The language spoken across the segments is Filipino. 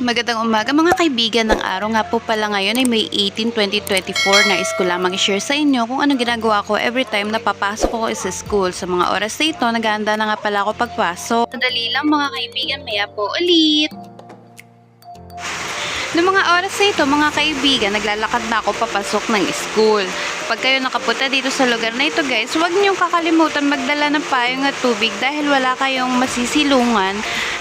Magandang umaga mga kaibigan, ng araw nga po pala ngayon ay May 18, 2024. Nais ko lamang i-share sa inyo kung anong ginagawa ko every time na papasok ko sa school. Sa mga oras na ito, naghahanda na nga pala ako pagpasok. Madali lang mga kaibigan, maya po ulit. Noong mga oras na ito, mga kaibigan, naglalakad na ako papasok ng school. Pag kayo nakapunta dito sa lugar na ito guys, huwag niyong kakalimutan magdala ng payong at tubig dahil wala kayong masisilungan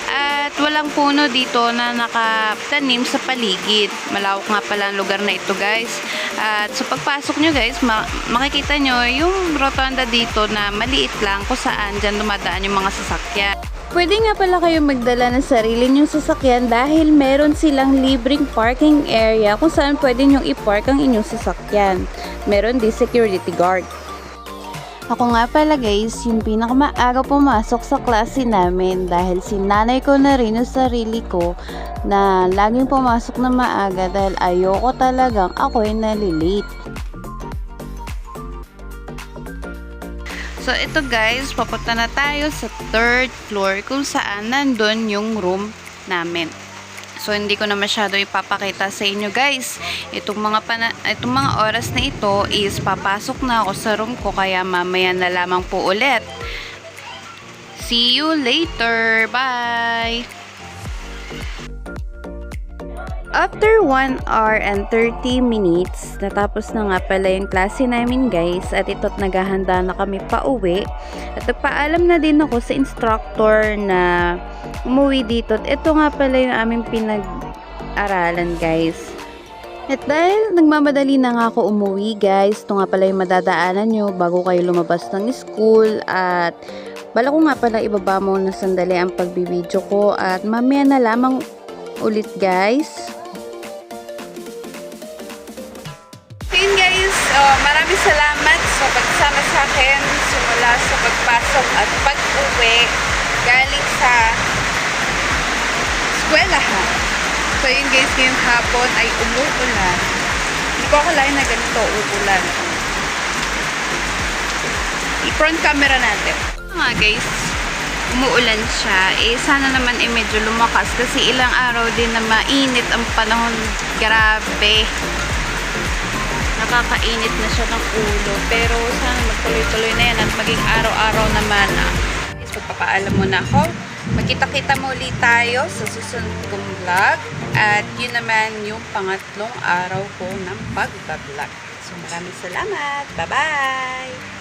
at walang puno dito na nakatanim sa paligid. Malawak nga pala ang lugar na ito guys. At sa pagpasok nyo guys, makikita nyo yung rotonda dito na maliit lang kung saan dyan dumadaan yung mga sasakyan. Pwede nga pala kayo magdala ng sarili nyong sasakyan dahil meron silang libreng parking area kung saan pwede nyong i-park ang inyong sasakyan. Meron din security guard. Ako nga pala guys, yung pinakamaaga pumasok sa klase namin dahil sinanay ko na rin yung sarili ko na laging pumasok na maaga dahil ayoko talagang ako'y nalilate. So ito guys, papunta na tayo sa 3rd floor kung saan nandun yung room namin. So hindi ko na masyado ipapakita sa inyo guys. Itong mga oras na ito is papasok na ako sa room ko kaya mamaya na lamang po ulit. See you later. Bye! After 1 hour and 30 minutes, natapos na nga pala yung klase namin guys at ito't naghahanda na kami pa uwi. At nagpaalam na din ako sa instructor na umuwi dito. At ito nga pala yung aming pinag-aralan guys. At dahil nagmamadali na nga ako umuwi guys, ito nga pala yung madadaanan nyo bago kayo lumabas ng school. At bala ko nga pala ibaba muna sandali ang pagbibideo ko at mamaya na lamang ulit guys. Maraming salamat sa pagsama sa akin simula sa pagpasok at pag-uwi galing sa eskwelahan. So yun guys, ngayong hapon ay umuulan. Hindi ko akalain na ganito uulan. I-front camera natin. Mga guys, umuulan siya. Sana naman medyo lumakas kasi ilang araw din na mainit ang panahon. Grabe. Nakakainit na siya ng ulo. Pero sana magtuloy-tuloy na yan at maging araw-araw naman. Magpapaalam muna ako. Magkita-kita muli tayo sa susunod kong vlog. At yun naman yung pangatlong araw ko ng pag-vlog. So maraming salamat. Bye-bye!